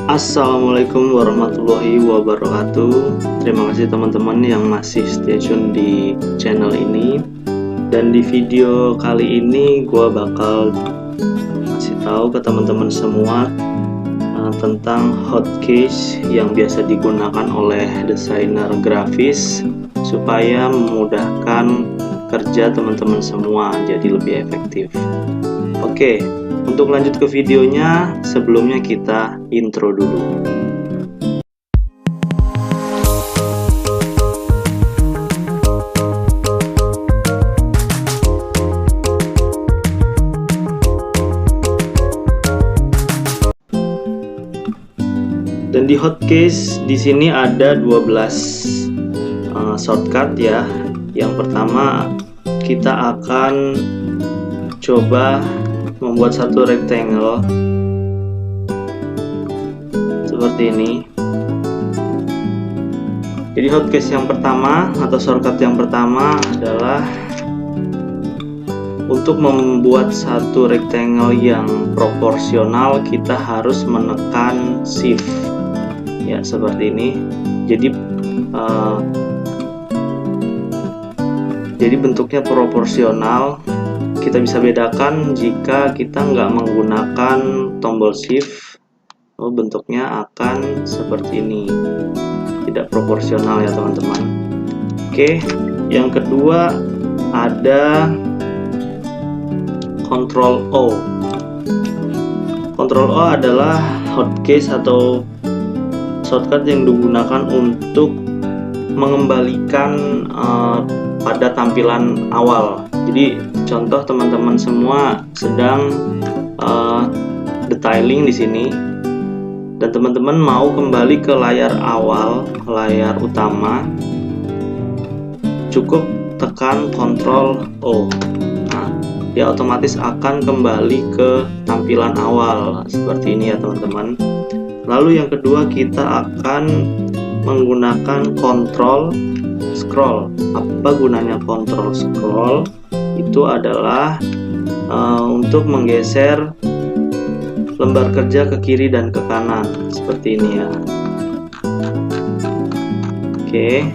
Assalamualaikum warahmatullahi wabarakatuh. Terima kasih teman-teman yang masih stay tune di channel ini. Dan di video kali ini gue bakal kasih tahu ke teman-teman semua tentang hotkeys yang biasa digunakan oleh desainer grafis supaya memudahkan kerja teman-teman semua jadi lebih efektif. Oke, untuk lanjut ke videonya, sebelumnya kita intro dulu. Dan di hotkeys di sini ada 12 shortcut ya. Yang pertama kita akan coba membuat satu rectangle seperti ini. Jadi hotkeys yang pertama atau shortcut yang pertama adalah untuk membuat satu rectangle yang proporsional, kita harus menekan shift ya, seperti ini. Jadi bentuknya proporsional. Kita bisa bedakan jika kita nggak menggunakan tombol shift, bentuknya akan seperti ini, tidak proporsional ya teman-teman. Oke, yang kedua ada Ctrl O. Ctrl O adalah hotkeys atau shortcut yang digunakan untuk mengembalikan pada tampilan awal. Jadi contoh teman-teman semua sedang detailing di sini dan teman-teman mau kembali ke layar awal, layar utama, cukup tekan Ctrl O. Nah, dia otomatis akan kembali ke tampilan awal seperti ini ya teman-teman. Lalu yang kedua kita akan menggunakan Ctrl Scroll. Apa gunanya Ctrl Scroll? Itu adalah untuk menggeser lembar kerja ke kiri dan ke kanan seperti ini ya. Oke,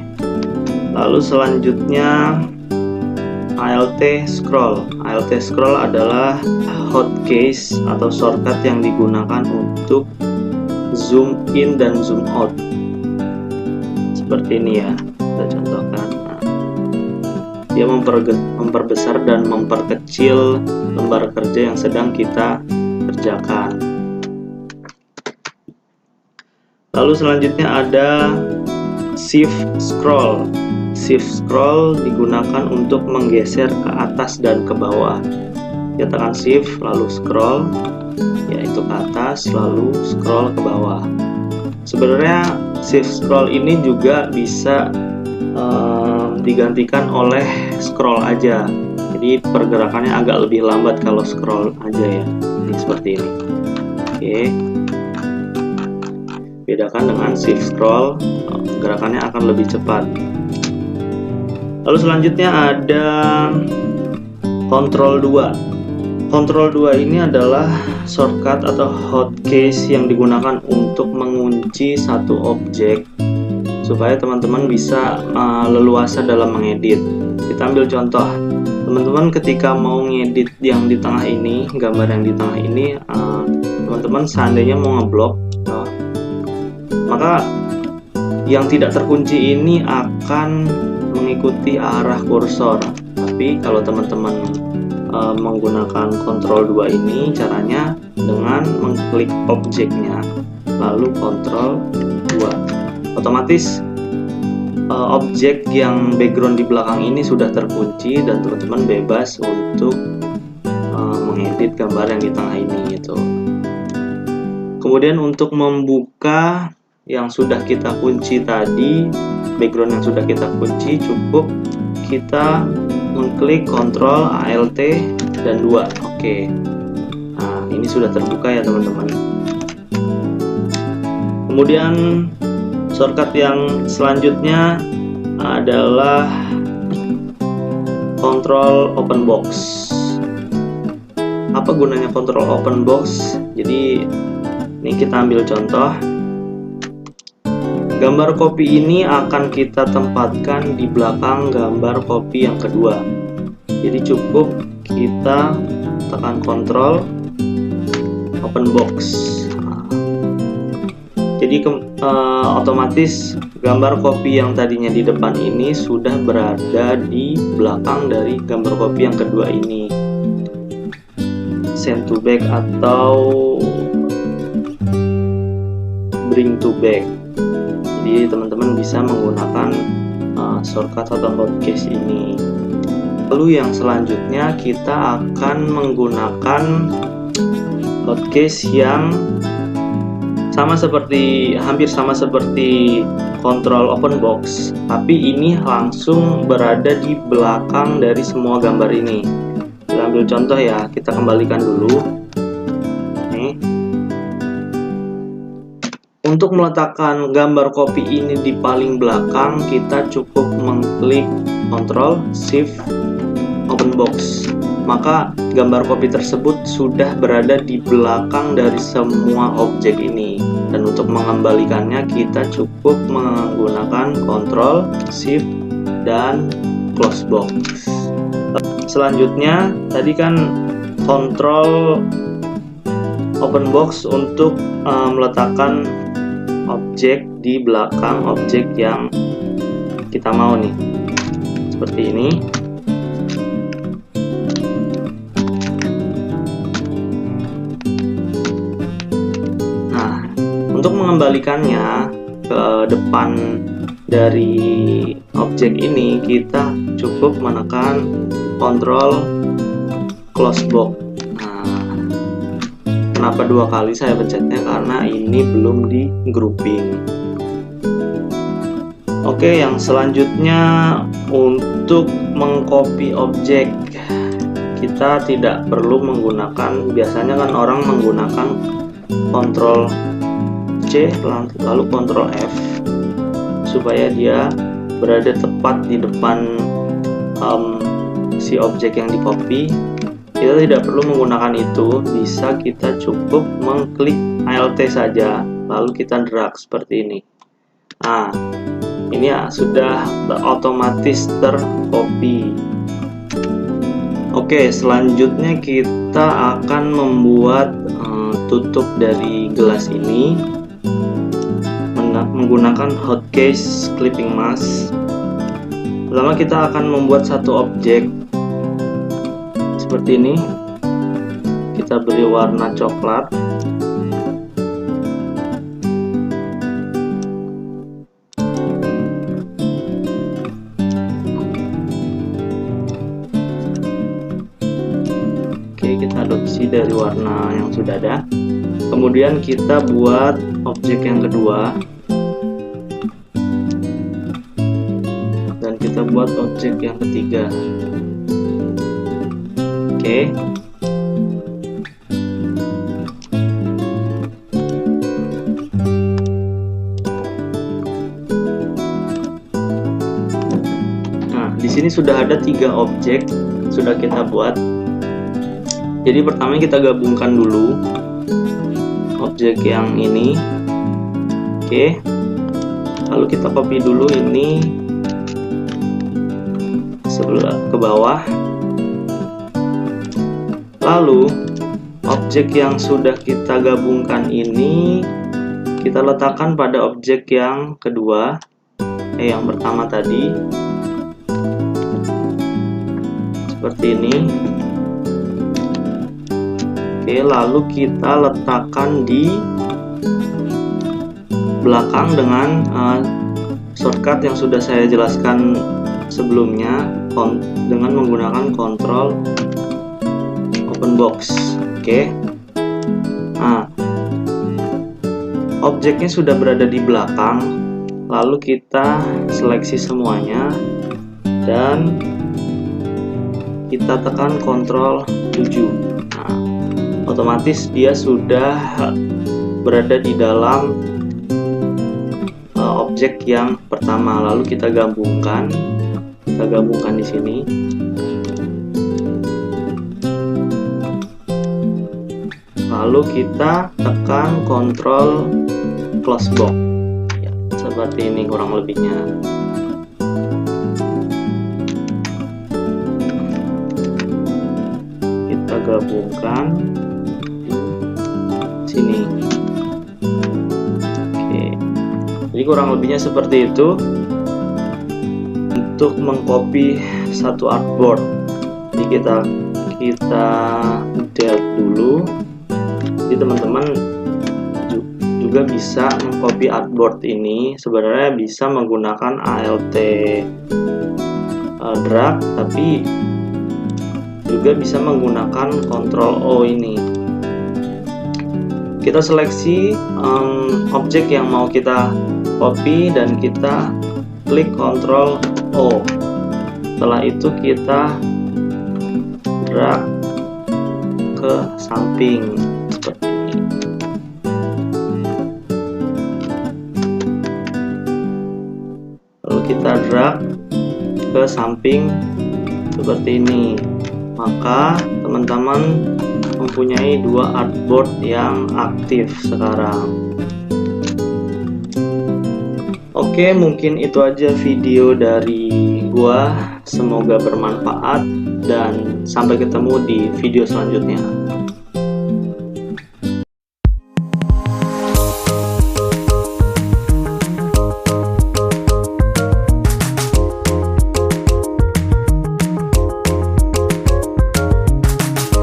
lalu selanjutnya Alt Scroll. Alt Scroll adalah hotkeys atau shortcut yang digunakan untuk zoom in dan zoom out seperti ini ya, kita contohkan. Dia memperbesar dan memperkecil lembar kerja yang sedang kita kerjakan. Lalu selanjutnya ada Shift Scroll. Shift Scroll digunakan untuk menggeser ke atas dan ke bawah. Kita tekan Shift lalu scroll, yaitu ke atas lalu scroll ke bawah. Sebenarnya Shift Scroll ini juga bisa digantikan oleh scroll aja, jadi pergerakannya agak lebih lambat kalau scroll aja ya. Ini seperti ini. Oke, bedakan dengan shift scroll, gerakannya akan lebih cepat. Lalu selanjutnya ada Ctrl 2. Ctrl 2 ini adalah shortcut atau hotkeys yang digunakan untuk mengunci satu objek supaya teman-teman bisa leluasa dalam mengedit. Kita ambil contoh, teman-teman ketika mau ngedit yang di tengah ini, gambar yang di tengah ini, teman-teman seandainya mau ngeblok, maka yang tidak terkunci ini akan mengikuti arah kursor. Tapi kalau teman-teman menggunakan Ctrl 2 ini, caranya dengan mengklik objeknya lalu Ctrl 2. Otomatis objek yang background di belakang ini sudah terkunci dan teman-teman bebas untuk mengedit gambar yang di tengah ini gitu. Kemudian untuk membuka yang sudah kita kunci tadi, background yang sudah kita kunci, cukup kita mengklik Ctrl Alt dan 2. Oke. Nah, ini sudah terbuka ya teman-teman. Kemudian shortcut yang selanjutnya adalah Ctrl Open Box. Apa gunanya Ctrl Open Box? Jadi Ini kita ambil contoh. Gambar kopi ini akan kita tempatkan di belakang gambar kopi yang kedua. Jadi cukup kita tekan Ctrl, open box. Jadi otomatis gambar kopi yang tadinya di depan ini sudah berada di belakang dari gambar kopi yang kedua ini. Send to back atau bring to back. Jadi teman-teman bisa menggunakan shortcut atau hotkeys ini. Lalu yang selanjutnya kita akan menggunakan hotkeys yang hampir sama seperti Ctrl open box, tapi ini langsung berada di belakang dari semua gambar ini. Kita ambil contoh ya, kita kembalikan dulu. Nih. Untuk meletakkan gambar kopi ini di paling belakang, kita cukup mengklik Ctrl Shift open box. Maka gambar kopi tersebut sudah berada di belakang dari semua objek ini. Dan untuk mengembalikannya kita cukup menggunakan Ctrl, Shift, dan close box. Selanjutnya tadi kan Ctrl open box untuk meletakkan objek di belakang objek yang kita mau nih. Seperti ini. Untuk mengembalikannya ke depan dari objek ini, kita cukup menekan Ctrl close box. Nah, kenapa dua kali saya pencetnya? Karena ini belum di grouping. Oke, yang selanjutnya untuk mengcopy objek, kita tidak perlu menggunakan, biasanya kan orang menggunakan Ctrl C lalu Ctrl F supaya dia berada tepat di depan si objek yang di copy. Kita tidak perlu menggunakan itu, bisa kita cukup mengklik Alt saja lalu kita drag seperti ini. Nah, ini ya sudah otomatis tercopy. Oke, selanjutnya kita akan membuat tutup dari gelas ini menggunakan hotkeys clipping mask. Pertama kita akan membuat satu objek seperti ini. Kita beri warna coklat. Oke, kita adopsi dari warna yang sudah ada. Kemudian kita buat objek yang kedua. Dan kita buat objek yang ketiga. Oke. Nah, di sini sudah ada 3 objek sudah kita buat. Jadi pertama kita gabungkan dulu objek yang ini. Oke. Lalu kita copy dulu ini sebelah ke bawah. Lalu objek yang sudah kita gabungkan ini kita letakkan pada objek yang kedua, yang pertama tadi. Seperti ini. Oke, lalu kita letakkan di belakang dengan shortcut yang sudah saya jelaskan sebelumnya dengan menggunakan Ctrl open box. Oke. Nah, objeknya sudah berada di belakang, lalu kita seleksi semuanya dan kita tekan Ctrl 7. Nah, otomatis dia sudah berada di dalam objek yang pertama. Lalu kita gabungkan di sini. Lalu kita tekan Ctrl close box. Ya, seperti ini kurang lebihnya. Kita gabungkan di sini. Oke. Jadi kurang lebihnya seperti itu untuk mengcopy satu artboard. Jadi kita delete dulu. Jadi teman-teman juga bisa mengcopy artboard ini. Sebenarnya bisa menggunakan Alt drag, tapi juga bisa menggunakan Ctrl O ini. Kita seleksi objek yang mau kita copy dan kita klik Ctrl O. Setelah itu kita drag ke samping seperti ini. Lalu kita drag ke samping seperti ini. Maka teman-teman mempunyai dua artboard yang aktif sekarang. Oke, mungkin itu aja video dari gua. Semoga bermanfaat dan sampai ketemu di video selanjutnya.